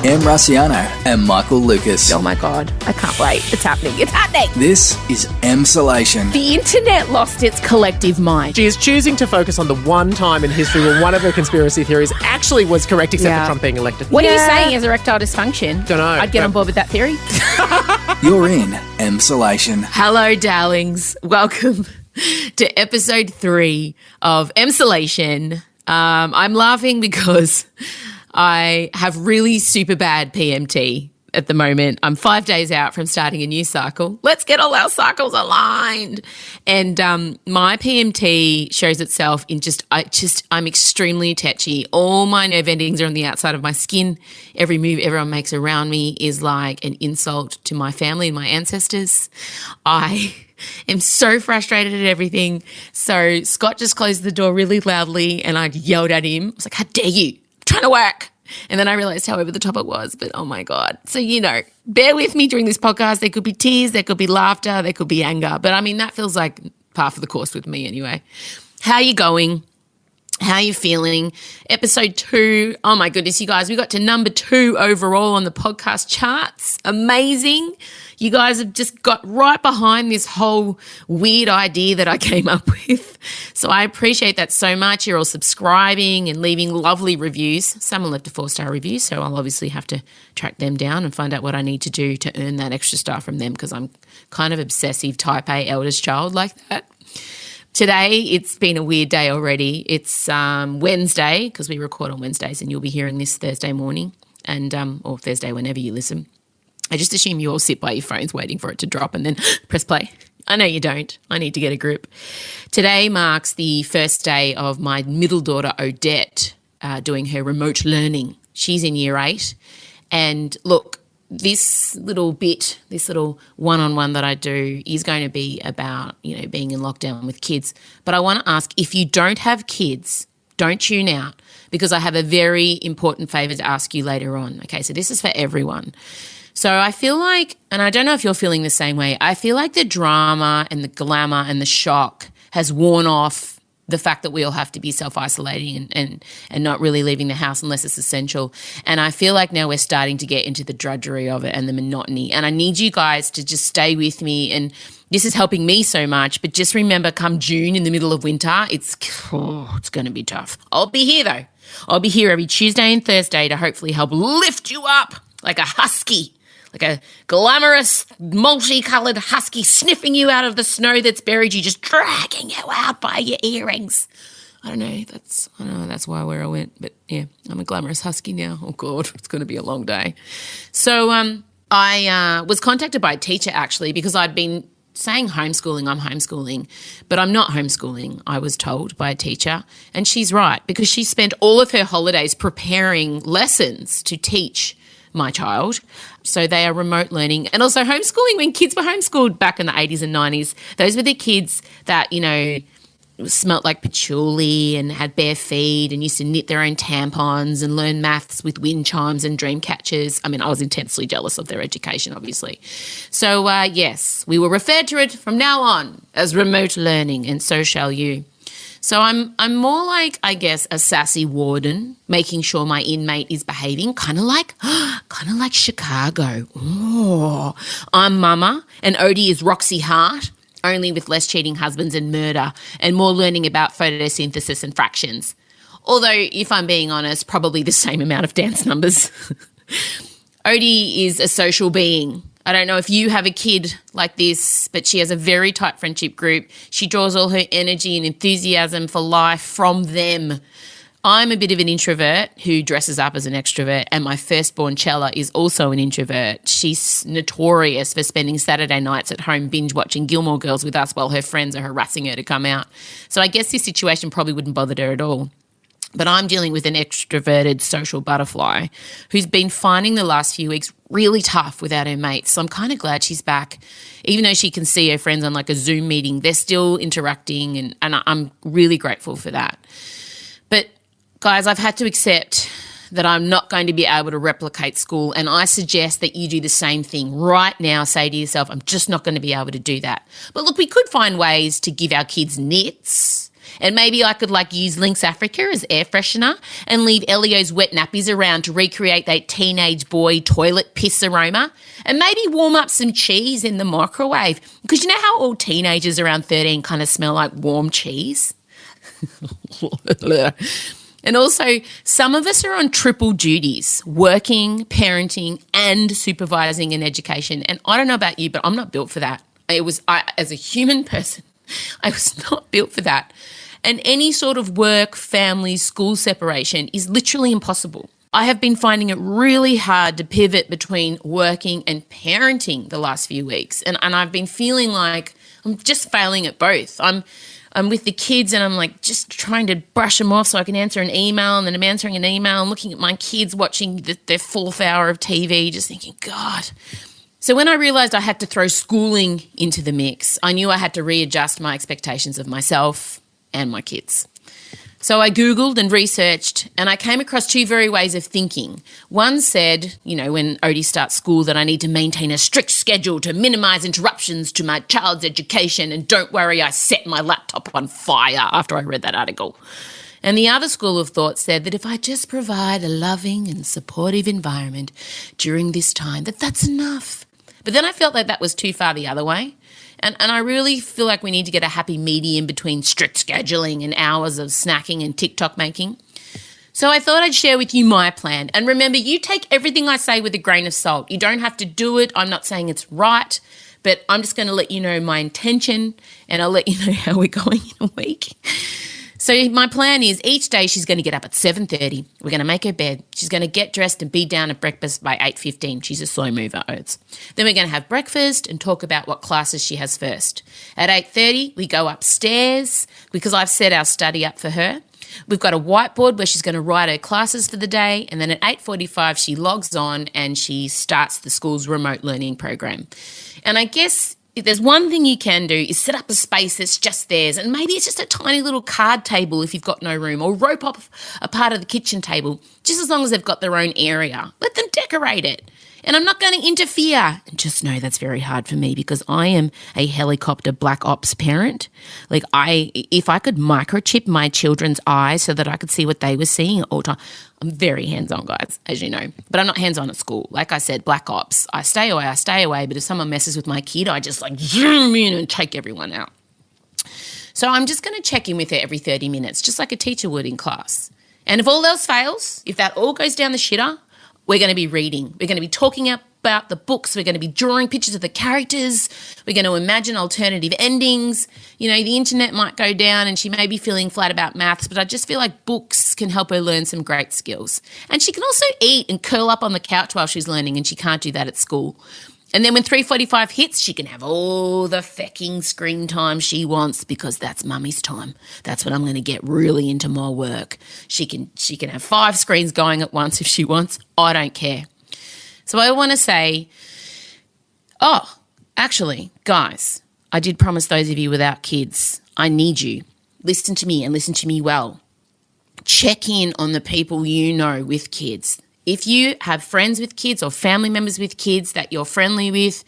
Em Rusciano and Michael Lucas. Oh my God, I can't wait. It's happening. It's happening. This is Emsolation. The internet lost its collective mind. She is choosing to focus on the one time in history where one of her conspiracy theories actually was correct, except for Trump being elected. What are you saying? Is erectile dysfunction? Don't know. I'd get on board with that theory. You're in Emsolation. Hello, darlings. Welcome to episode 3 of Emsolation. I'm laughing because I have really super bad PMT at the moment. I'm 5 days out from starting a new cycle. Let's get all our cycles aligned. And my PMT shows itself in I'm extremely tetchy. All my nerve endings are on the outside of my skin. Every move everyone makes around me is like an insult to my family and my ancestors. I am so frustrated at everything. So Scott just closed the door really loudly and I yelled at him. I was like, how dare you? I'm trying to work. And then I realised how over the top it was, but oh my God. So, bear with me during this podcast. There could be tears, there could be laughter, there could be anger. But I mean, that feels like par for the course with me anyway. How are you going? How are you feeling? Episode 2. Oh my goodness, you guys, we got to number 2 overall on the podcast charts. Amazing. You guys have just got right behind this whole weird idea that I came up with. So I appreciate that so much. You're all subscribing and leaving lovely reviews. Someone left a 4-star review, so I'll obviously have to track them down and find out what I need to do to earn that extra star from them because I'm kind of obsessive type A eldest child like that. Today, it's been a weird day already. It's Wednesday because we record on Wednesdays and you'll be hearing this Thursday morning and or Thursday whenever you listen. I just assume you all sit by your phones waiting for it to drop and then press play. I know you don't. I need to get a grip. Today marks the first day of my middle daughter, Odette, doing her remote learning. She's in year 8. And look, this little one-on-one that I do is going to be about, being in lockdown with kids. But I want to ask, if you don't have kids, don't tune out because I have a very important favour to ask you later on. Okay, so this is for everyone. So I feel like, and I don't know if you're feeling the same way, I feel like the drama and the glamour and the shock has worn off the fact that we all have to be self-isolating and not really leaving the house unless it's essential. And I feel like now we're starting to get into the drudgery of it and the monotony. And I need you guys to just stay with me. And this is helping me so much. But just remember, come June in the middle of winter, it's going to be tough. I'll be here though. I'll be here every Tuesday and Thursday to hopefully help lift you up like a husky. Like a glamorous, multicoloured husky sniffing you out of the snow that's buried you, just dragging you out by your earrings. I don't know that's where I went. But yeah, I'm a glamorous husky now. Oh God, it's going to be a long day. So I was contacted by a teacher actually because I'd been saying I'm homeschooling, but I'm not homeschooling, I was told by a teacher. And she's right because she spent all of her holidays preparing lessons to teach my child. So they are remote learning and also homeschooling. When kids were homeschooled back in the 80s and 90s, those were the kids that, smelt like patchouli and had bare feet and used to knit their own tampons and learn maths with wind chimes and dream catchers. I mean, I was intensely jealous of their education, obviously. So, yes, we will refer to it from now on as remote learning, and so shall you. So I'm more like, I guess, a sassy warden, making sure my inmate is behaving, kind of like Chicago. Oh, I'm Mama, and Odie is Roxy Hart, only with less cheating husbands and murder, and more learning about photosynthesis and fractions. Although, if I'm being honest, probably the same amount of dance numbers. Odie is a social being. I don't know if you have a kid like this, but she has a very tight friendship group. She draws all her energy and enthusiasm for life from them. I'm a bit of an introvert who dresses up as an extrovert, and my firstborn Chella is also an introvert. She's notorious for spending Saturday nights at home binge watching Gilmore Girls with us while her friends are harassing her to come out. So I guess this situation probably wouldn't bother her at all. But I'm dealing with an extroverted social butterfly who's been finding the last few weeks really tough without her mates. So I'm kind of glad she's back. Even though she can see her friends on like a Zoom meeting, they're still interacting and I'm really grateful for that. But guys, I've had to accept that I'm not going to be able to replicate school, and I suggest that you do the same thing right now. Say to yourself, I'm just not going to be able to do that. But look, we could find ways to give our kids knits And maybe I could use Lynx Africa as air freshener and leave Elio's wet nappies around to recreate that teenage boy toilet piss aroma. And maybe warm up some cheese in the microwave. Because you know how all teenagers around 13 kind of smell like warm cheese? And also, some of us are on triple duties, working, parenting, and supervising in education. And I don't know about you, but I'm not built for that. As a human person, I was not built for that. And any sort of work, family, school separation is literally impossible. I have been finding it really hard to pivot between working and parenting the last few weeks. And I've been feeling like I'm just failing at both. I'm with the kids and I'm just trying to brush them off so I can answer an email, and then I'm answering an email and looking at my kids watching their fourth hour of TV, just thinking, God. So when I realised I had to throw schooling into the mix, I knew I had to readjust my expectations of myself and my kids. So I Googled and researched, and I came across two very ways of thinking. One said, when Odie starts school, that I need to maintain a strict schedule to minimise interruptions to my child's education, and don't worry, I set my laptop on fire after I read that article. And the other school of thought said that if I just provide a loving and supportive environment during this time, that's enough. But then I felt like that was too far the other way. And I really feel like we need to get a happy medium between strict scheduling and hours of snacking and TikTok making. So I thought I'd share with you my plan. And remember, you take everything I say with a grain of salt. You don't have to do it. I'm not saying it's right, but I'm just going to let you know my intention, and I'll let you know how we're going in a week. So my plan is each day she's going to get up at 7:30. We're going to make her bed. She's going to get dressed and be down at breakfast by 8:15. She's a slow mover, Oates. Then we're going to have breakfast and talk about what classes she has first. At 8:30, we go upstairs because I've set our study up for her. We've got a whiteboard where she's going to write her classes for the day, and then at 8:45 she logs on and she starts the school's remote learning program. And I guess if there's one thing you can do is set up a space that's just theirs, and maybe it's just a tiny little card table if you've got no room, or rope off a part of the kitchen table, just as long as they've got their own area. Let them decorate it. And I'm not going to interfere. And just know that's very hard for me because I am a helicopter black ops parent. If I could microchip my children's eyes so that I could see what they were seeing at all time, I'm very hands-on, guys, as you know. But I'm not hands-on at school. Like I said, black ops. I stay away. But if someone messes with my kid, I just zoom in and take everyone out. So I'm just going to check in with her every 30 minutes, just like a teacher would in class. And if all else fails, if that all goes down the shitter, we're going to be reading. We're going to be talking about the books. We're going to be drawing pictures of the characters. We're going to imagine alternative endings. The internet might go down and she may be feeling flat about maths, but I just feel like books can help her learn some great skills. And she can also eat and curl up on the couch while she's learning, and she can't do that at school. And then when 3:45 hits, she can have all the fecking screen time she wants because that's mummy's time. That's when I'm going to get really into my work. She can have 5 screens going at once if she wants. I don't care. So I want to say, actually, guys, I did promise those of you without kids, I need you. Listen to me and listen to me well. Check in on the people you know with kids. If you have friends with kids or family members with kids that you're friendly with,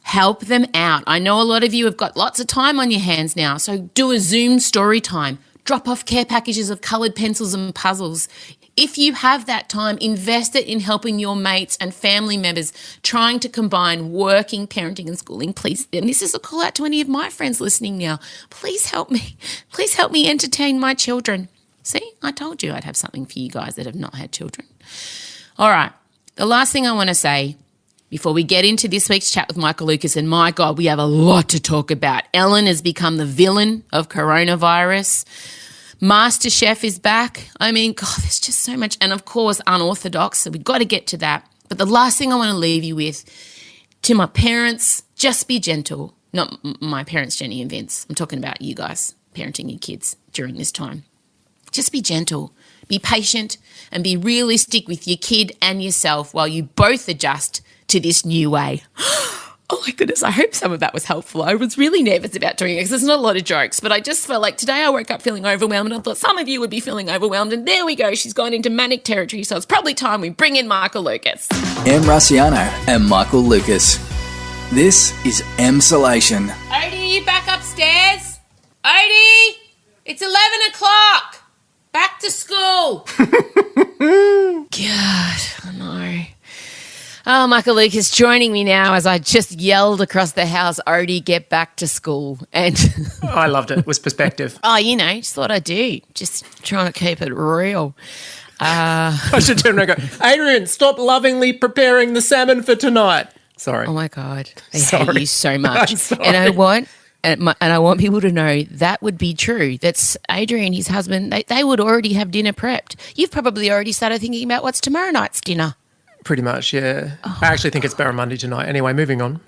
help them out. I know a lot of you have got lots of time on your hands now, so do a Zoom story time. Drop off care packages of coloured pencils and puzzles. If you have that time, invest it in helping your mates and family members trying to combine working, parenting and schooling. Please, and this is a call out to any of my friends listening now. Please help me. Please help me entertain my children. See, I told you I'd have something for you guys that have not had children. All right, the last thing I want to say before we get into this week's chat with Michael Lucas, and my God, we have a lot to talk about. Ellen has become the villain of coronavirus. MasterChef is back. I mean, God, there's just so much. And, of course, Unorthodox, so we've got to get to that. But the last thing I want to leave you with, to my parents, just be gentle. Not my parents, Jenny and Vince. I'm talking about you guys parenting your kids during this time. Just be gentle. Be patient and be realistic with your kid and yourself while you both adjust to this new way. Oh my goodness, I hope some of that was helpful. I was really nervous about doing it because there's not a lot of jokes, but I just felt like today I woke up feeling overwhelmed and I thought some of you would be feeling overwhelmed, and there we go. She's gone into manic territory, so it's probably time we bring in Michael Lucas. M. Rusciano and Michael Lucas. This is Emsolation. Odie, you back upstairs? Odie, It's 11 o'clock. Back to school. God, I know. Oh, Michael Lucas joining me now as I just yelled across the house, Odie, get back to school. And I loved it. It was perspective. Just thought I'd do. Just trying to keep it real. I should turn around and go, Adrian, stop lovingly preparing the salmon for tonight. Sorry. Oh, my God. I Sorry. hate you so much. I'm sorry. And I want people to know that would be true. That's Adrian, his husband, they would already have dinner prepped. You've probably already started thinking about what's tomorrow night's dinner. Pretty much, yeah. I actually think it's Barramundi tonight. Anyway, moving on.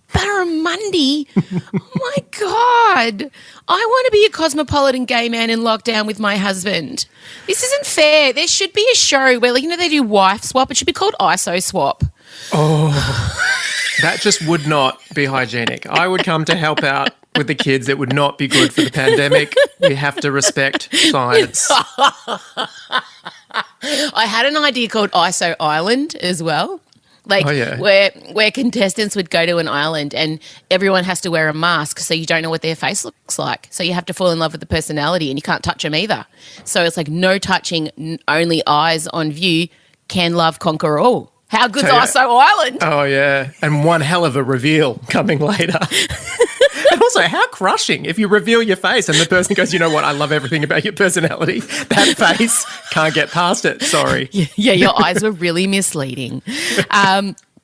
Barramundi? Oh, my God. I want to be a cosmopolitan gay man in lockdown with my husband. This isn't fair. There should be a show where, they do wife swap. It should be called ISO swap. Oh, that just would not be hygienic. I would come to help out with the kids. It would not be good for the pandemic. We have to respect science. I had an idea called ISO Island as well. Yeah. where contestants would go to an island and everyone has to wear a mask so you don't know what their face looks like. So you have to fall in love with the personality and you can't touch them either. So it's like no touching, only eyes on view. Can love conquer all? How good's ISO Island? Oh, yeah. And one hell of a reveal coming later. And also, how crushing if you reveal your face and the person goes, you know what, I love everything about your personality. That face, can't get past it. Sorry. Yeah, your eyes were really misleading.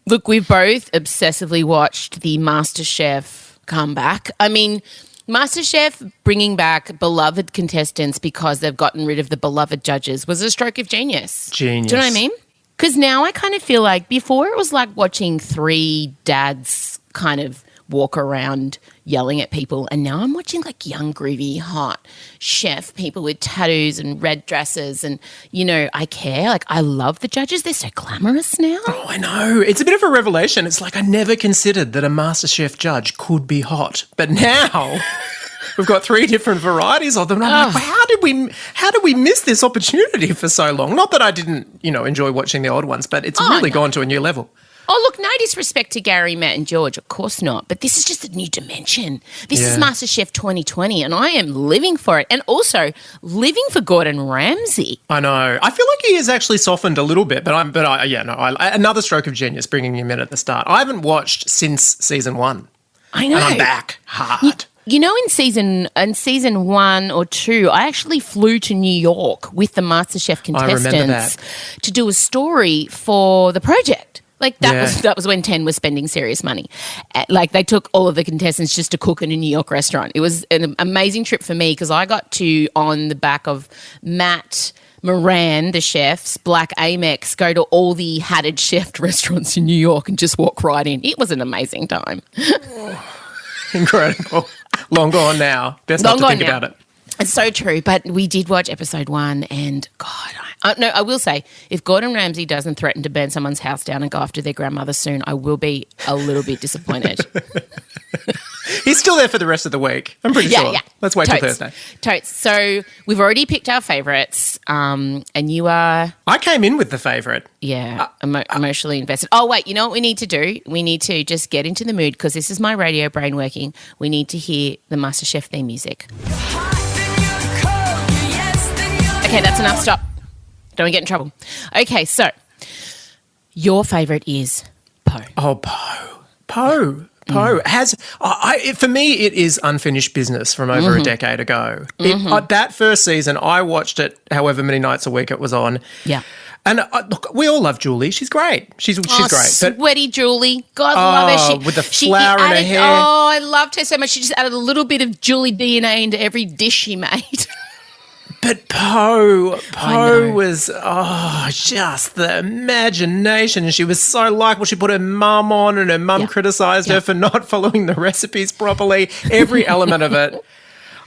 Look, we've both obsessively watched the MasterChef comeback. I mean, MasterChef bringing back beloved contestants because they've gotten rid of the beloved judges was a stroke of genius. Genius. Do you know what I mean? Because now I kind of feel like before it was like watching three dads kind of walk around yelling at people, and now I'm watching like young, groovy, hot chef people with tattoos and red dresses, and I care. Like, I love the judges. They're so glamorous now. Oh, I know. It's a bit of a revelation. It's like I never considered that a MasterChef judge could be hot, but now we've got 3 different varieties of them. And I'm like, well, how did we miss this opportunity for so long? Not that I didn't, enjoy watching the old ones, but it's really gone to a new level. Oh, look, no disrespect to Gary, Matt and George, of course not, but this is just a new dimension. This is MasterChef 2020 and I am living for it, and also living for Gordon Ramsay. I know. I feel like he has actually softened a little bit, another stroke of genius bringing him in at the start. I haven't watched since season 1. I know. And I'm back hard. In season 1 or 2, I actually flew to New York with the MasterChef contestants to do a story for the project. Like that was when 10 was spending serious money. Like, they took all of the contestants just to cook in a New York restaurant. It was an amazing trip for me because I got to, on the back of Matt Moran, the chef's Black Amex, go to all the hatted chef restaurants in New York and just walk right in. It was an amazing time. Incredible. Long gone now. Best not to think about it. It's so true, but we did watch episode 1 and, God, I will say, if Gordon Ramsay doesn't threaten to burn someone's house down and go after their grandmother soon, I will be a little bit disappointed. He's still there for the rest of the week, I'm pretty sure. Yeah. Let's wait till Thursday. Totes. So we've already picked our favourites, and you are... I came in with the favourite. Yeah, emotionally invested. Oh, wait, you know what we need to do? We need to just get into the mood because this is my radio brain working. We need to hear the MasterChef theme music. Okay, that's enough. Stop. Don't get in trouble. Okay, so your favourite is Poh. Oh, Poh. Poh has, for me, it is unfinished business from over a decade ago. That first season, I watched it however many nights a week it was on. Yeah. And look, we all love Julie. She's great. She's great. Sweaty Julie. God, love her. With the flower in her hair. Oh, I loved her so much. She just added a little bit of Julie DNA into every dish she made. But Poh was, just the imagination. And she was so likable. She put her mum on and her mum criticised her for not following the recipes properly. Every element of it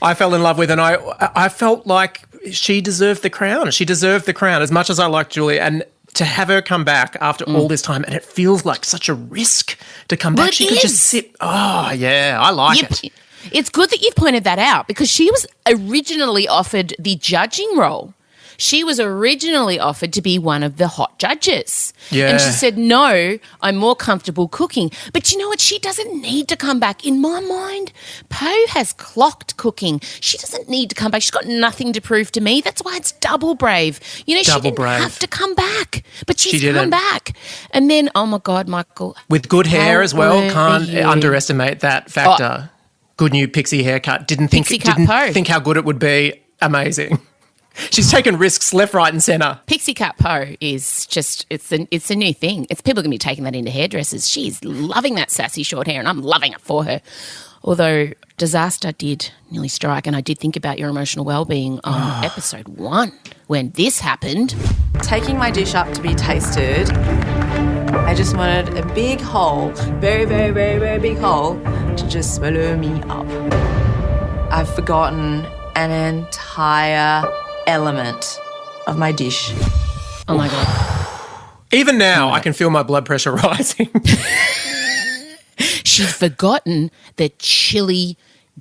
I fell in love with, and I felt like she deserved the crown. She deserved the crown as much as I liked Julie. And to have her come back after all this time, and it feels like such a risk to come back. She could just sit. Oh, yeah, I like it. It's good that you've pointed that out because she was originally offered the judging role. She was originally offered to be one of the hot judges. Yeah. And she said, no, I'm more comfortable cooking. But you know what? She doesn't need to come back. In my mind, Poh has clocked cooking. She doesn't need to come back. She's got nothing to prove to me. That's why it's double brave. You know, she didn't have to come back, but she's come back. And then, oh my God, Michael. With good hair as well. Can't underestimate that factor. Good new pixie haircut. Didn't think how good it would be. Amazing. She's taken risks left, right and centre. Pixie Cut Poh is just, it's a new thing. It's people are going to be taking that into hairdressers. She's loving that sassy short hair and I'm loving it for her. Although disaster did nearly strike and I did think about your emotional well-being on episode 1 when this happened. Taking my dish up to be tasted, I just wanted a big hole, very, very, very, very big hole to just swallow me up. I've forgotten an entire element of my dish. Oh my God. Even now, I can feel my blood pressure rising. She's forgotten the chili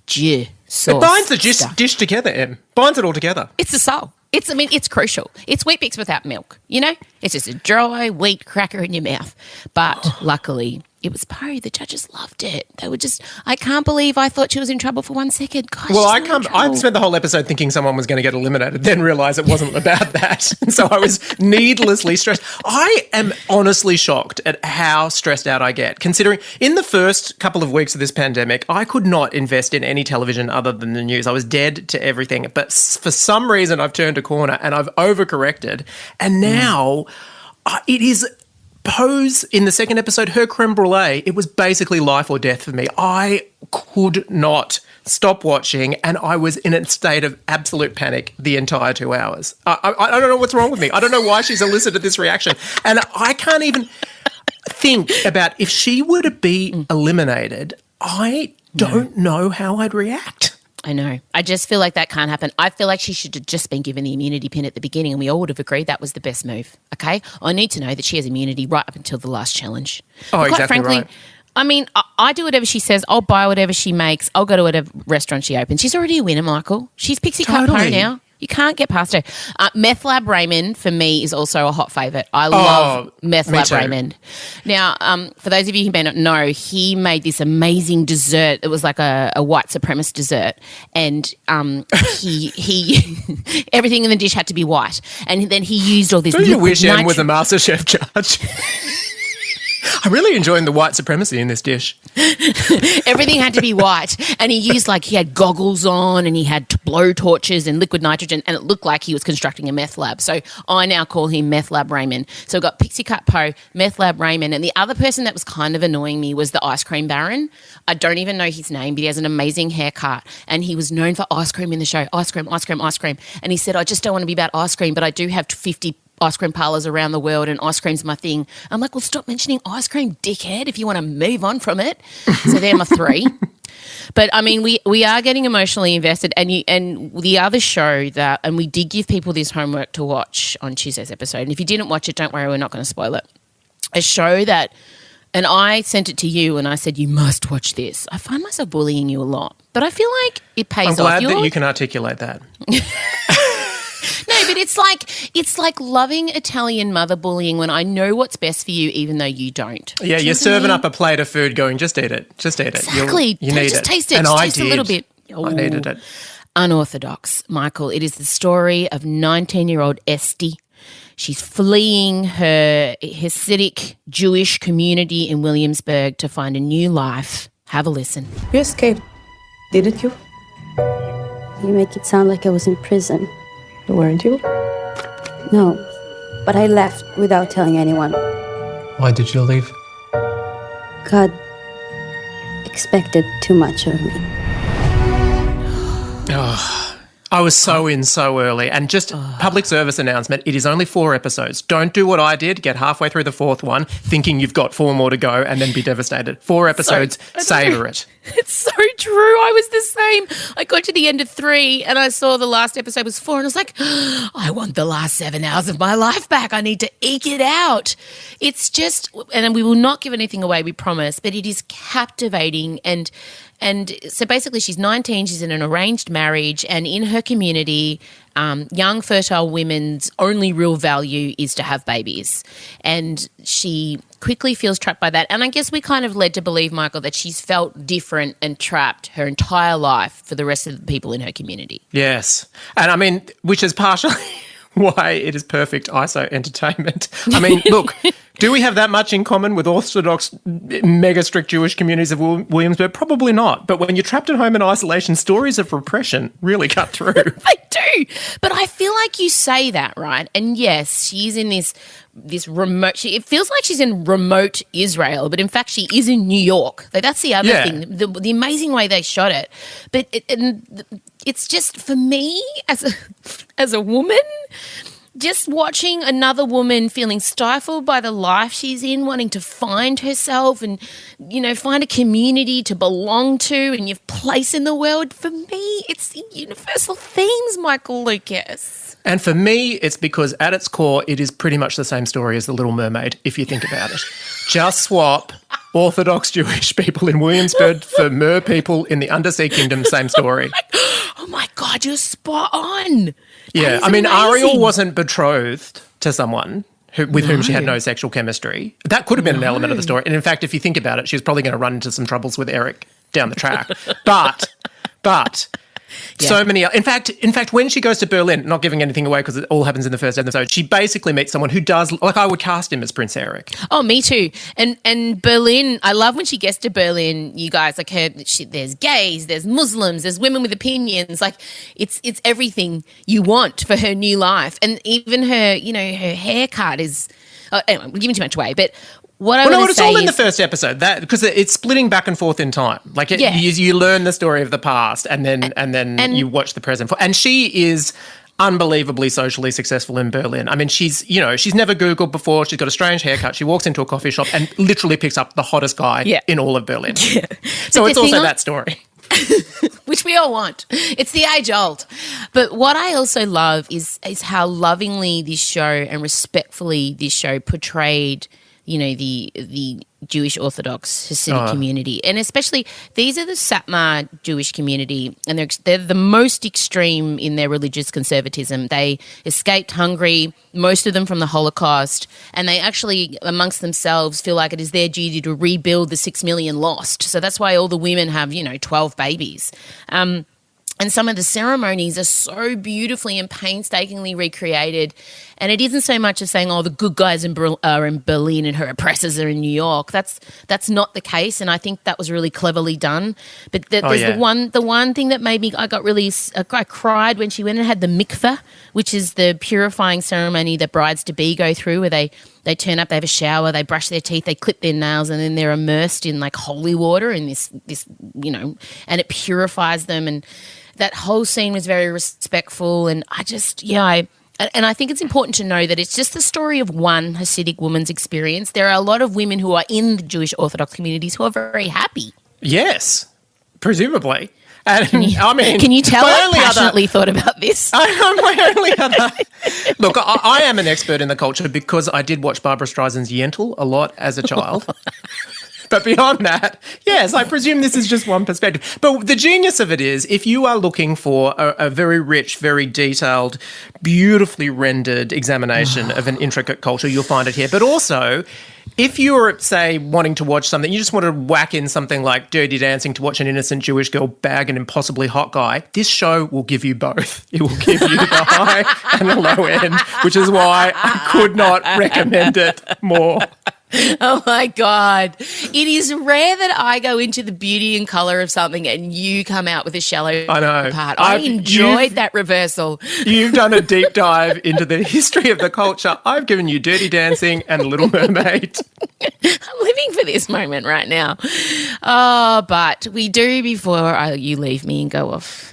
sauce. It binds the dish together, Em. Binds it all together. It's the soul. It's crucial. It's Wheat Bix without milk, you know? It's just a dry wheat cracker in your mouth. But luckily, it was Poh. The judges loved it. They were just, I can't believe I thought she was in trouble for 1 second. Gosh, well, I spent the whole episode thinking someone was going to get eliminated, then realised it wasn't about that. And so I was needlessly stressed. I am honestly shocked at how stressed out I get, considering in the first couple of weeks of this pandemic, I could not invest in any television other than the news. I was dead to everything. But for some reason, I've turned a corner and I've overcorrected. And now it is Poh's, in the second episode, her creme brulee, it was basically life or death for me. I could not stop watching and I was in a state of absolute panic the entire 2 hours. I don't know what's wrong with me. I don't know why she's elicited this reaction. And I can't even think about if she were to be eliminated, I don't know how I'd react. I know. I just feel like that can't happen. I feel like she should have just been given the immunity pin at the beginning and we all would have agreed that was the best move, okay? I need to know that she has immunity right up until the last challenge. Oh, but exactly frankly, right. I mean, I do whatever she says. I'll buy whatever she makes. I'll go to whatever restaurant she opens. She's already a winner, Michael. She's Pixie Cut Poh now. You can't get past her. Meth Lab Raymond, for me, is also a hot favourite. I love Meth Lab Raymond. Now, for those of you who may not know, he made this amazing dessert. It was like a white supremacist dessert. And he everything in the dish had to be white. And then he used all this Don't you wish Em was a MasterChef judge? I'm really enjoying the white supremacy in this dish. Everything had to be white. And he had goggles on and he had blow torches and liquid nitrogen and it looked like he was constructing a meth lab. So I now call him Meth Lab Raymond. So we've got Pixie Cut Poh, Meth Lab Raymond. And the other person that was kind of annoying me was the ice cream baron. I don't even know his name, but he has an amazing haircut and he was known for ice cream in the show. Ice cream, ice cream, ice cream. And he said, I just don't want to be about ice cream, but I do have 50 ice cream parlours around the world and ice cream's my thing. I'm like, well, stop mentioning ice cream, dickhead, if you want to move on from it. So they're my 3. But, I mean, we are getting emotionally invested and the other show that, and we did give people this homework to watch on Tuesday's episode, and if you didn't watch it, don't worry, we're not going to spoil it. A show that, and I sent it to you and I said, you must watch this. I find myself bullying you a lot, but I feel like it pays off. I'm glad that you can articulate that. No, but it's like loving Italian mother bullying when I know what's best for you even though you don't. Yeah, you're serving up a plate of food going, just eat it. Just eat it. Exactly. You need just it. Taste it. And just I taste did. a little bit. I needed it. Unorthodox, Michael. It is the story of 19-year-old Esty. She's fleeing her Hasidic Jewish community in Williamsburg to find a new life. Have a listen. You escaped, didn't you? You make it sound like I was in prison. Weren't you? No, but I left without telling anyone. Why did you leave? God expected too much of me. I was so early. And just public service announcement, it is only 4 episodes. Don't do what I did, get halfway through the 4th one thinking you've got 4 more to go and then be devastated. 4 episodes, savour it. It's so true. I was the same. I got to the end of 3 and I saw the last episode was 4 and I was like, I want the last 7 hours of my life back. I need to eke it out. It's just, and we will not give anything away, we promise, but it is captivating. And so basically she's 19, she's in an arranged marriage and in her community, young fertile women's only real value is to have babies. And she quickly feels trapped by that. And I guess we kind of led to believe, Michael, that she's felt different and trapped her entire life for the rest of the people in her community. Yes. And I mean, which is partially why it is perfect ISO entertainment. I mean, look, do we have that much in common with Orthodox, mega strict Jewish communities of Williamsburg? Probably not. But when you're trapped at home in isolation, stories of repression really cut through. They do. But I feel like you say that, right? And yes, she's in this remote, it feels like she's in remote Israel, but in fact she is in New York. Like, that's the other thing, the amazing way they shot it. But it's just, for me as a woman, just watching another woman feeling stifled by the life she's in, wanting to find herself and, you know, find a community to belong to and your place in the world. For me, it's the universal themes, Michael Lucas. And for me, it's because at its core, it is pretty much the same story as The Little Mermaid, if you think about it. Just swap Orthodox Jewish people in Williamsburg for Mer people in the Undersea Kingdom, same story. Oh my God, you're spot on. Yeah, I mean, Ariel wasn't betrothed to someone with whom she had no sexual chemistry. That could have been an element of the story. And in fact, if you think about it, she was probably going to run into some troubles with Eric down the track. But so many. In fact, when she goes to Berlin, not giving anything away because it all happens in the first episode, she basically meets someone who does, like, I would cast him as Prince Eric. Oh, me too. And Berlin, I love when she gets to Berlin, you guys, like there's gays, there's Muslims, there's women with opinions. Like, it's everything you want for her new life. And even her, you know, her haircut is, anyway, we're giving too much away, but it's all in the first episode, that because it's splitting back and forth in time. Like, you learn the story of the past, and then you watch the present. And she is unbelievably socially successful in Berlin. I mean, she's never Googled before. She's got a strange haircut. She walks into a coffee shop and literally picks up the hottest guy in all of Berlin. Yeah. So it's also that story. Which we all want. It's the age old. But what I also love is how lovingly this show and respectfully this show portrayed, you know, the Jewish Orthodox Hasidic community. And especially, these are the Satmar Jewish community, and they're the most extreme in their religious conservatism. They escaped Hungary, most of them from the Holocaust, and they actually, amongst themselves, feel like it is their duty to rebuild the 6 million lost. So that's why all the women have, 12 babies. And some of the ceremonies are so beautifully and painstakingly recreated. And it isn't so much as saying, the good guys are in Berlin and her oppressors are in New York. That's not the case, and I think that was really cleverly done. But there's the one thing that made me, I cried when she went and had the mikveh, which is the purifying ceremony that brides-to-be go through, where they turn up, they have a shower, they brush their teeth, they clip their nails, and then they're immersed in like holy water in this and it purifies them. And that whole scene was very respectful, and I think it's important to know that it's just the story of one Hasidic woman's experience. There are a lot of women who are in the Jewish Orthodox communities who are very happy. Yes, presumably. And can you tell I passionately thought about this? Look, I am an expert in the culture because I did watch Barbara Streisand's Yentl a lot as a child. But beyond that, yes, I presume this is just one perspective. But the genius of it is, if you are looking for a very rich, very detailed, beautifully rendered examination of an intricate culture, you'll find it here. But also, if you're, say, wanting to watch something, you just want to whack in something like Dirty Dancing to watch an innocent Jewish girl bag an impossibly hot guy, this show will give you both. It will give you the high and the low end, which is why I could not recommend it more. Oh my God. It is rare that I go into the beauty and colour of something and you come out with a shallow part. I enjoyed that reversal. You've done a deep dive into the history of the culture. I've given you Dirty Dancing and Little Mermaid. I'm living for this moment right now. Oh, but we do, before you leave me and go off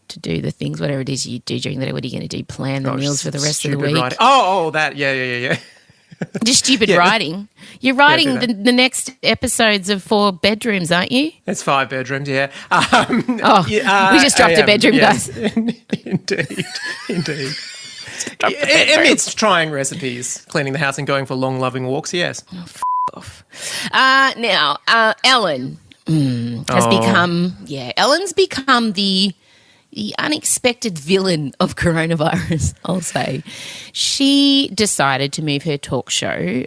to do the things, whatever it is you do during the day. What are you going to do? Plan the meals for the rest of the week? Writing. That. Yeah. Just stupid writing. You're writing the next episodes of 4 bedrooms, aren't you? It's 5 bedrooms, yeah. We just dropped a bedroom, guys. Indeed. Amidst trying recipes, cleaning the house and going for long, loving walks, yes. Oh, off. Now, Ellen has become, Ellen's become the the unexpected villain of coronavirus, I'll say, she decided to move her talk show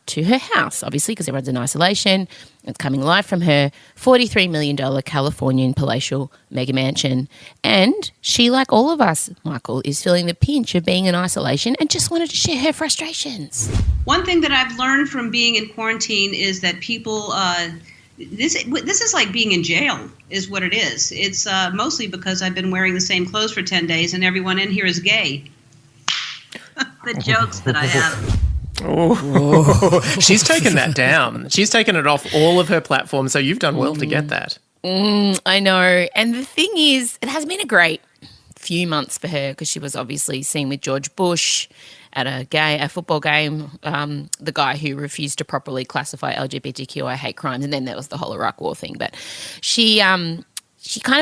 to her house, obviously, because everyone's in isolation. It's coming live from her $43 million Californian palatial mega mansion. And she, like all of us, Michael, is feeling the pinch of being in isolation and just wanted to share her frustrations. One thing that I've learned from being in quarantine is that people this is like being in jail is what it is. It's mostly because I've been wearing the same clothes for 10 days and everyone in here is gay. The jokes that I have. Oh, she's taken that down. She's taken it off all of her platforms, so you've done well to get that. I know. And the thing is, it has been a great few months for her because she was obviously seen with George Bush at a football game, the guy who refused to properly classify LGBTQI hate crimes, and then there was the whole Iraq War thing. But she kind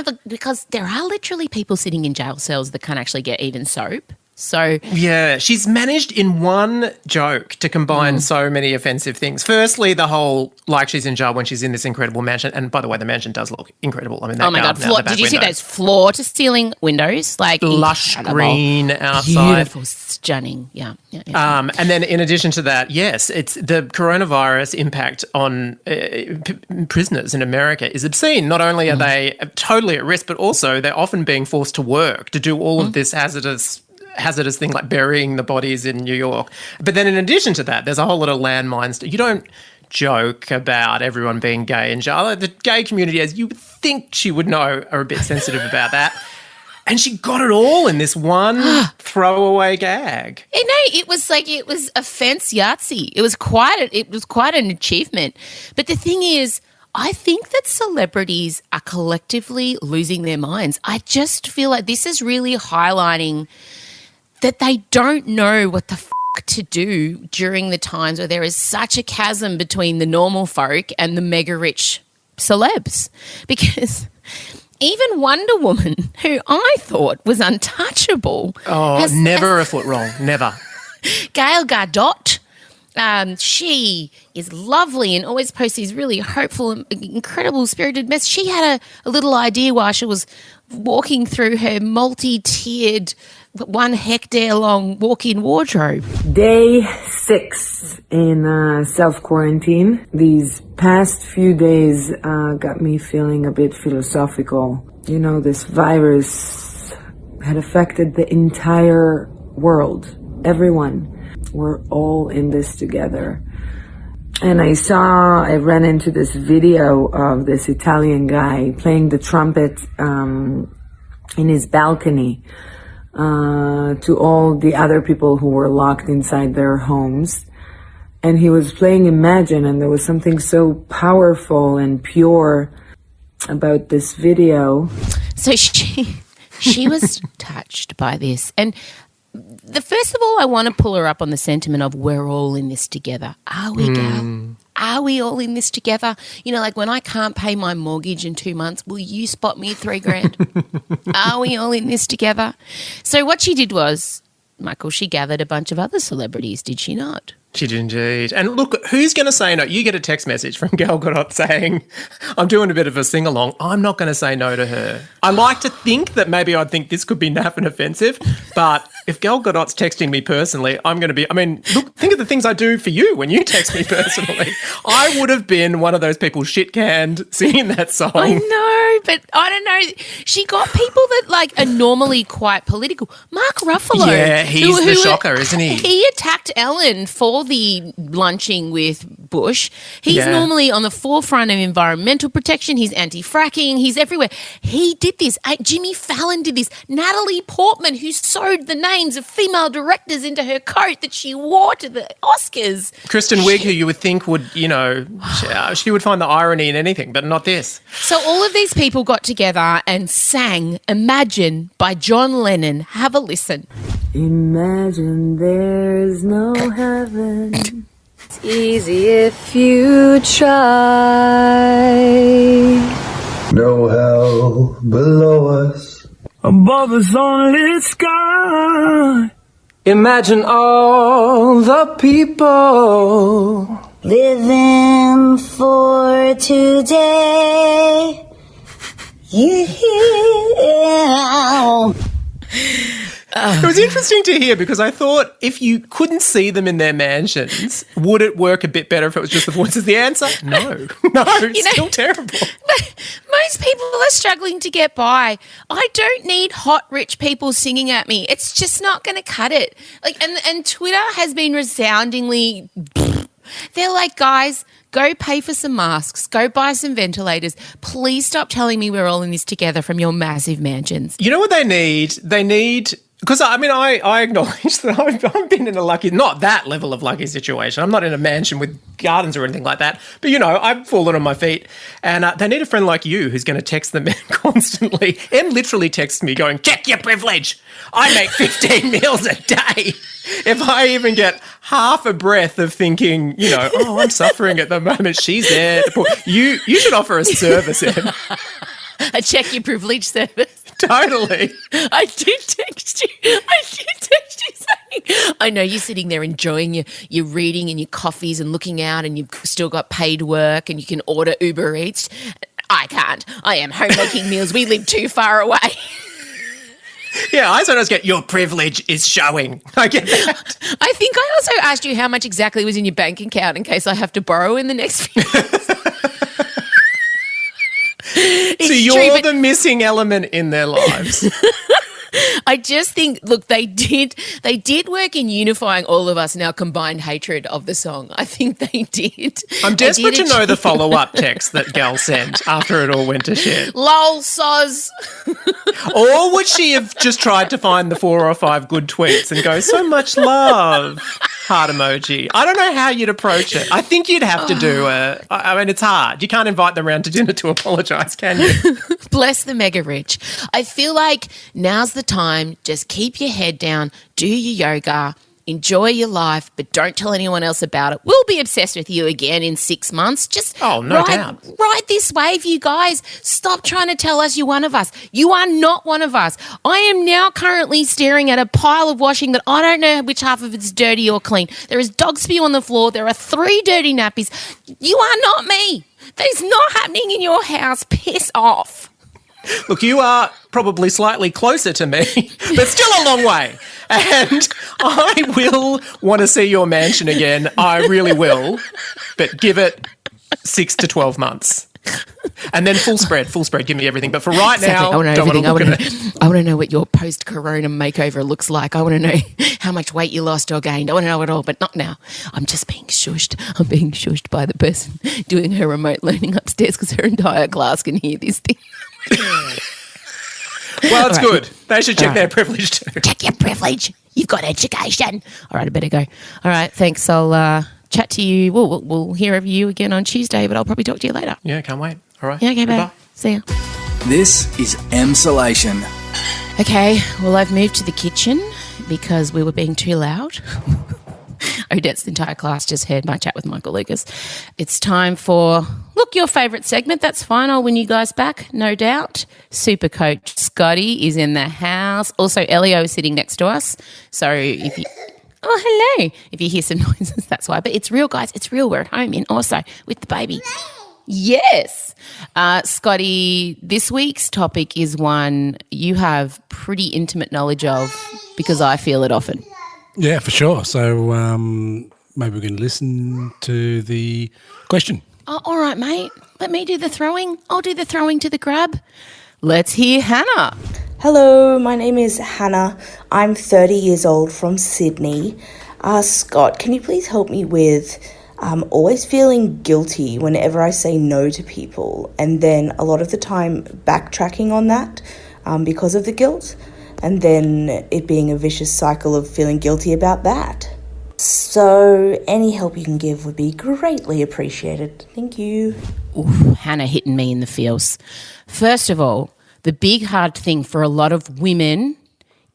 of, because there are literally people sitting in jail cells that can't actually get even soap. So yeah, she's managed in one joke to combine so many offensive things. Firstly, the whole, like, she's in jail when she's in this incredible mansion. And by the way, the mansion does look incredible. I mean, that oh my God, did you see window. those floor-to-ceiling windows? Like lush incredible. Green outside. Beautiful, stunning. Yeah. And then in addition to that, yes, it's the coronavirus impact on prisoners in America is obscene. Not only are they totally at risk, but also they're often being forced to work to do all of this hazardous thing like burying the bodies in New York. But then in addition to that, there's a whole lot of landmines. You don't joke about everyone being gay in jail. The gay community, as you would think she would know, are a bit sensitive about that. And she got it all in this one throwaway gag. It was offense Yahtzee. It was quite an achievement. But the thing is, I think that celebrities are collectively losing their minds. I just feel like this is really highlighting that they don't know what the to do during the times where there is such a chasm between the normal folk and the mega rich celebs. Because even Wonder Woman, who I thought was untouchable. Never a foot wrong, never. Gail Gadot. She is lovely and always posts these really hopeful and incredible spirited messages. She had a little idea while she was walking through her multi-tiered 1 hectare long walk-in wardrobe. Day 6 in self-quarantine. These past few days got me feeling a bit philosophical. You know, this virus had affected the entire world, everyone. We're all in this together. And I ran into this video of this Italian guy playing the trumpet in his balcony to all the other people who were locked inside their homes. And he was playing Imagine, and there was something so powerful and pure about this video. So she was touched by this. And first of all, I want to pull her up on the sentiment of we're all in this together. Are we, gal? Are we all in this together? You know, like when I can't pay my mortgage in 2 months, will you spot me $3,000? Are we all in this together? So what she did was, Michael, she gathered a bunch of other celebrities, did she not? She did indeed. And look, who's going to say no? You get a text message from Gal Gadot saying, I'm doing a bit of a sing-along. I'm not going to say no to her. I like to think that maybe I'd think this could be naff and offensive, but if Gal Gadot's texting me personally, look, think of the things I do for you when you text me personally. I would have been one of those people shit-canned singing that song. I know, but I don't know. She got people that like are normally quite political. Mark Ruffalo. Yeah, he's the shocker, isn't he? He attacked Ellen for the lunching with Bush. He's normally on the forefront of environmental protection. He's anti-fracking. He's everywhere. He did this. Jimmy Fallon did this. Natalie Portman, who sewed the names of female directors into her coat that she wore to the Oscars. Kristen Wiig, who you would think would, she would find the irony in anything, but not this. So all of these people got together and sang Imagine by John Lennon. Have a listen. Imagine there's no heaven. It's easy if you try. No hell below us. Above us only sky. Imagine all the people living for today. Yeah. It was interesting to hear because I thought if you couldn't see them in their mansions, would it work a bit better if it was just the voices? The answer, no. No, it's still terrible. Most people are struggling to get by. I don't need hot, rich people singing at me. It's just not going to cut it. And Twitter has been resoundingly... They're like, guys, go pay for some masks. Go buy some ventilators. Please stop telling me we're all in this together from your massive mansions. You know what they need? They need... Because, I mean, I acknowledge that I've been in a not that level of lucky situation. I'm not in a mansion with gardens or anything like that. But, I've fallen on my feet. And they need a friend like you who's going to text them constantly. Em literally texts me going, check your privilege. I make 15 meals a day. If I even get half a breath of thinking, I'm suffering at the moment, she's there. You should offer a service, Em. A check your privilege service. Totally. I did text you saying, I know you're sitting there enjoying your reading and your coffees and looking out and you've still got paid work and you can order Uber Eats. I can't. I am homemaking meals. We live too far away. Yeah, I sometimes get your privilege is showing. I get that. I think I also asked you how much exactly was in your bank account in case I have to borrow in the next few months. So you're the missing element in their lives. I just think, look, they did work in unifying all of us in our combined hatred of the song. I think they did. I'm desperate to know the follow-up text that Gal sent after it all went to shit. Lol, soz. Or would she have just tried to find the 4 or 5 good tweets and go, so much love, heart emoji? I don't know how you'd approach it. I think you'd have to do it's hard. You can't invite them around to dinner to apologise, can you? Bless the mega rich. I feel like now's the time. Just keep your head down, do your yoga, enjoy your life, but don't tell anyone else about it. We'll be obsessed with you again in 6 months. Just ride this wave, you guys. Stop trying to tell us you're one of us. You are not one of us. I am now currently staring at a pile of washing that I don't know which half of it's dirty or clean. There is dog spew on the floor. There are 3 dirty nappies. You are not me. That is not happening in your house. Piss off. Look, you are probably slightly closer to me, but still a long way. And I will want to see your mansion again. I really will. But give it 6 to 12 months. And then full spread. Give me everything. But for right now, I want to know what your post-corona makeover looks like. I want to know how much weight you lost or gained. I want to know it all, but not now. I'm just being shushed. I'm being shushed by the person doing her remote learning upstairs because her entire class can hear this thing. Well, it's good. They should check their privilege too. Check your privilege. You've got education. All right, I better go. All right, thanks. I'll chat to you. We'll hear of you again on Tuesday, but I'll probably talk to you later. Yeah, can't wait. All right. Yeah, okay, bye. See ya. This is Emsolation. Okay, well, I've moved to the kitchen because we were being too loud. Odette's entire class just heard my chat with Michael Lucas. It's time for, your favourite segment. That's fine. I'll win you guys back, no doubt. Super coach Scotty is in the house. Also, Elio is sitting next to us. So if you... Oh, hello. If you hear some noises, that's why. But it's real, guys. It's real. We're at home in also with the baby. Yes. Scotty, this week's topic is one you have pretty intimate knowledge of because I feel it often. Yeah, for sure. So maybe we can listen to the question. Oh, all right, mate. Let me do the throwing. I'll do the throwing to the grab. Let's hear Hannah. Hello, my name is Hannah. I'm 30 years old from Sydney. Scott, can you please help me with always feeling guilty whenever I say no to people, and then a lot of the time backtracking on that because of the guilt, and then it being a vicious cycle of feeling guilty about that. So any help you can give would be greatly appreciated. Thank you. Oof, Hannah hitting me in the feels. First of all, the big hard thing for a lot of women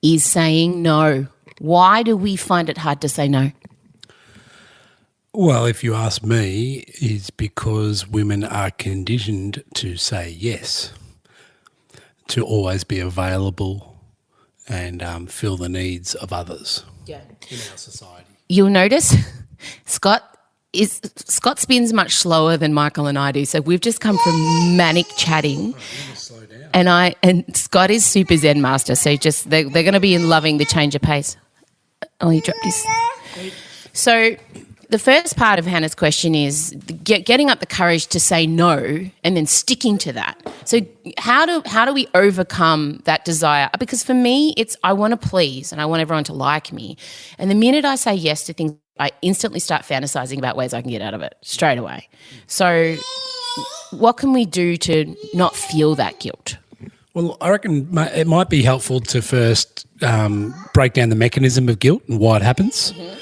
is saying no. Why do we find it hard to say no? Well, if you ask me, it's because women are conditioned to say yes, to always be available and fill the needs of others in our society. You'll notice Scott spins much slower than Michael and I do, so we've just come from manic chatting. Slow down. And Scott is super Zen master, so just they're going to be loving the change of pace. Oh, he dropped his. So the first part of Hannah's question is getting up the courage to say no and then sticking to that. So how do we overcome that desire? Because for me, it's I want to please and I want everyone to like me. And the minute I say yes to things, I instantly start fantasizing about ways I can get out of it straight away. So what can we do to not feel that guilt? Well, I reckon it might be helpful to first break down the mechanism of guilt and why it happens. Mm-hmm.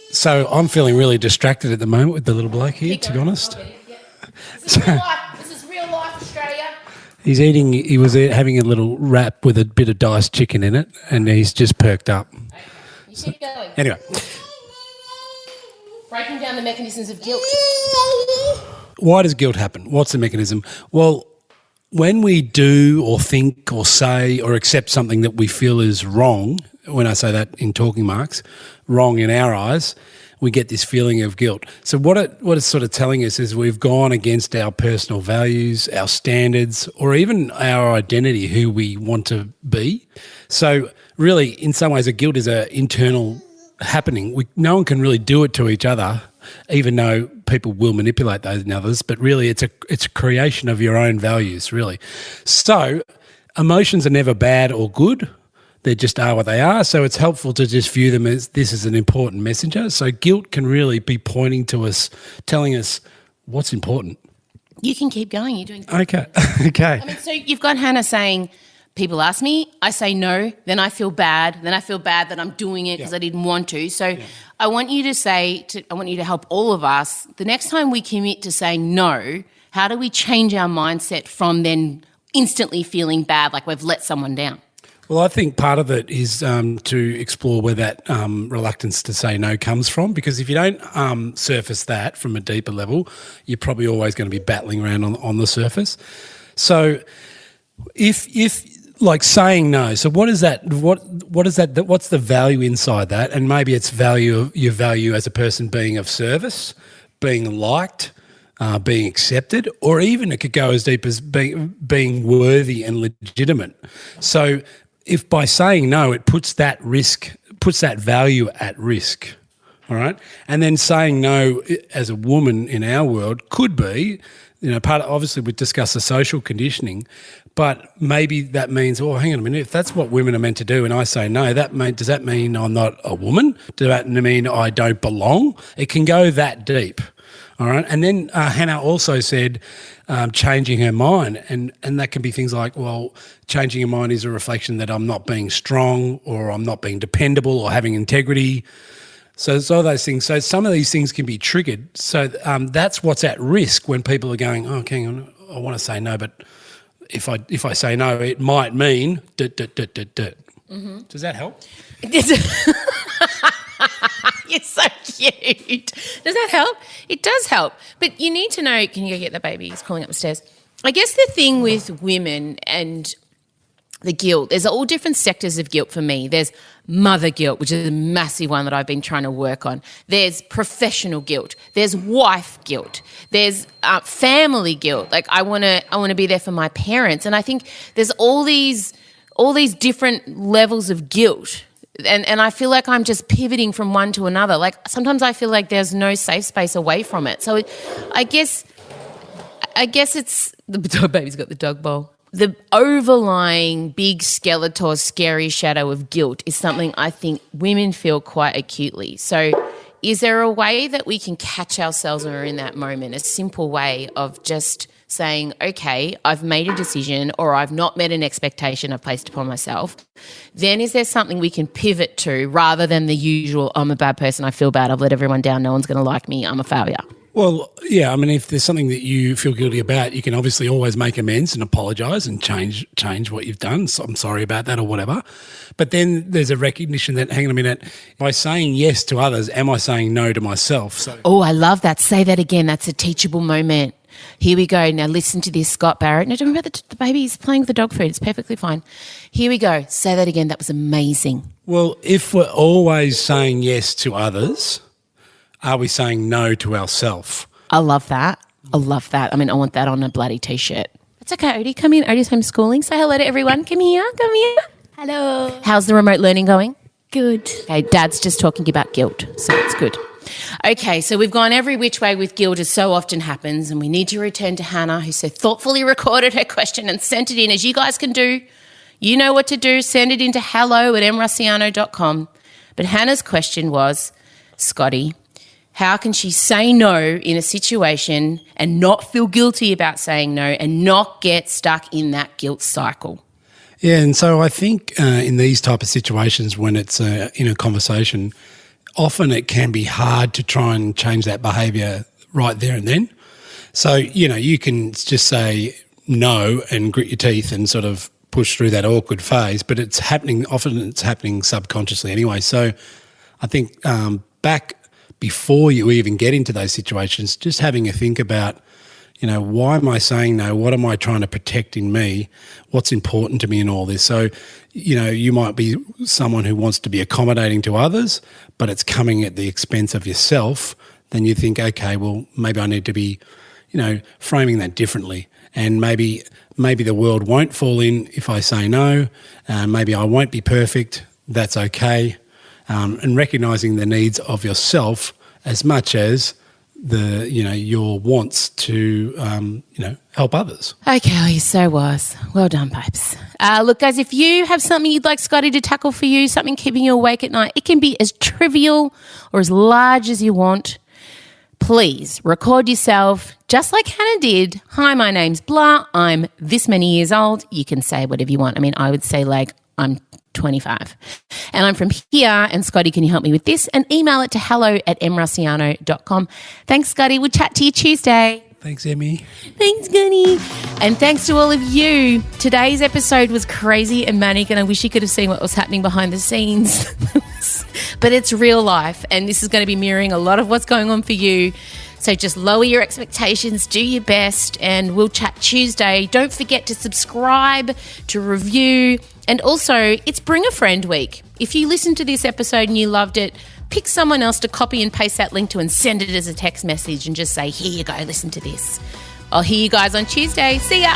So I'm feeling really distracted at the moment with the little bloke here, to be honest. This is real life Australia. He was having a little wrap with a bit of diced chicken in it, and he's just perked up. You keep going. Anyway. Breaking down the mechanisms of guilt. Why does guilt happen? What's the mechanism? Well, when we do or think or say or accept something that we feel is wrong, when I say that in talking marks, wrong in our eyes, we get this feeling of guilt. So what it's sort of telling us is we've gone against our personal values, our standards, or even our identity, who we want to be. So really, in some ways, a guilt is an internal happening. No one can really do it to each other, even though people will manipulate those in others, but really it's a creation of your own values, really. So emotions are never bad or good. They just are what they are. So it's helpful to just view them as this is an important messenger. So guilt can really be pointing to us, telling us what's important. You can keep going. You're doing good. Okay. Okay. I mean, so you've got Hannah saying, people ask me, I say no, then I feel bad, then I feel bad that I'm doing it because I didn't want to. So I want you to I want you to help all of us, the next time we commit to saying no, how do we change our mindset from then instantly feeling bad like we've let someone down? Well, I think part of it is to explore where that reluctance to say no comes from, because if you don't surface that from a deeper level, you're probably always going to be battling around on the surface. So if like saying no, so what is that? What is that? What's the value inside that? And maybe it's your value as a person being of service, being liked, being accepted, or even it could go as deep as being worthy and legitimate. So if by saying no, it puts that value at risk, all right? And then saying no as a woman in our world could be, obviously we discuss the social conditioning, but maybe that means, oh, hang on a minute, if that's what women are meant to do and I say no, does that mean I'm not a woman? Does that mean I don't belong? It can go that deep. All right. And then Hannah also said changing her mind. And that can be things like, well, changing your mind is a reflection that I'm not being strong or I'm not being dependable or having integrity. So it's all those things. So some of these things can be triggered. So that's what's at risk when people are going, oh, hang on, I want to say no, but if I say no, it might mean Mm-hmm. Does that help? You're so cute. Does that help? It does help. But you need to know, can you go get the baby? He's calling upstairs. I guess the thing with women and the guilt, there's all different sectors of guilt for me. There's mother guilt, which is a massive one that I've been trying to work on. There's professional guilt. There's wife guilt. There's family guilt. Like I want to be there for my parents. And I think there's all these different levels of guilt. And I feel like I'm just pivoting from one to another. Like sometimes I feel like there's no safe space away from it. So I guess it's the baby's got the dog bowl. The overlying big skeletal, scary shadow of guilt is something I think women feel quite acutely. So is there a way that we can catch ourselves when we're in that moment, a simple way of just saying, okay, I've made a decision or I've not met an expectation I've placed upon myself, then is there something we can pivot to rather than the usual, I'm a bad person, I feel bad, I've let everyone down, no one's going to like me, I'm a failure? Well, yeah, I mean, if there's something that you feel guilty about, you can obviously always make amends and apologise and change what you've done. So I'm sorry about that or whatever. But then there's a recognition that, hang on a minute, by saying yes to others, am I saying no to myself? So, oh, I love that. Say that again. That's a teachable moment. Here we go. Now listen to this, Scott Barrett. No, don't worry about the baby. He's playing with the dog food. It's perfectly fine. Here we go. Say that again. That was amazing. Well, if we're always saying yes to others, are we saying no to ourselves? I love that. I love that. I mean, I want that on a bloody T-shirt. It's okay, Odie. Come in. Odie's homeschooling. Say hello to everyone. Come here. Hello. How's the remote learning going? Good. Okay, Dad's just talking about guilt, so it's good. Okay, so we've gone every which way with guilt, as so often happens, and we need to return to Hannah, who so thoughtfully recorded her question and sent it in, as you guys can do. You know what to do. Send it into hello@mrussiano.com. But Hannah's question was, Scotty, how can she say no in a situation and not feel guilty about saying no and not get stuck in that guilt cycle? Yeah, and so I think in these type of situations when it's in a conversation, often it can be hard to try and change that behaviour right there and then. So, you can just say no and grit your teeth and sort of push through that awkward phase, but often it's happening subconsciously anyway. So I think back before you even get into those situations, just having a think about, why am I saying no? What am I trying to protect in me? What's important to me in all this? So, you might be someone who wants to be accommodating to others, but it's coming at the expense of yourself. Then you think, okay, well, maybe I need to be, framing that differently. And maybe the world won't fall in if I say no. Maybe I won't be perfect. That's okay. And recognising the needs of yourself as much as your wants to, help others. Okay, you're so wise. Well done, babes. Look, guys, if you have something you'd like Scotty to tackle for you, something keeping you awake at night, it can be as trivial or as large as you want. Please record yourself just like Hannah did. Hi, my name's blah. I'm this many years old. You can say whatever you want. I mean, I would say I'm 25 and I'm from here, and Scotty, can you help me with this? And email it to hello@mrussiano.com. Thanks, Scotty. We'll chat to you Tuesday. Thanks, Emmy. Thanks, Gunny. And thanks to all of you. Today's episode was crazy and manic, and I wish you could have seen what was happening behind the scenes. But it's real life, and this is going to be mirroring a lot of what's going on for you. So just lower your expectations, do your best, and we'll chat Tuesday. Don't forget to subscribe, to review, and also it's Bring a Friend Week. If you listened to this episode and you loved it, pick someone else to copy and paste that link to and send it as a text message and just say, here you go, listen to this. I'll hear you guys on Tuesday. See ya.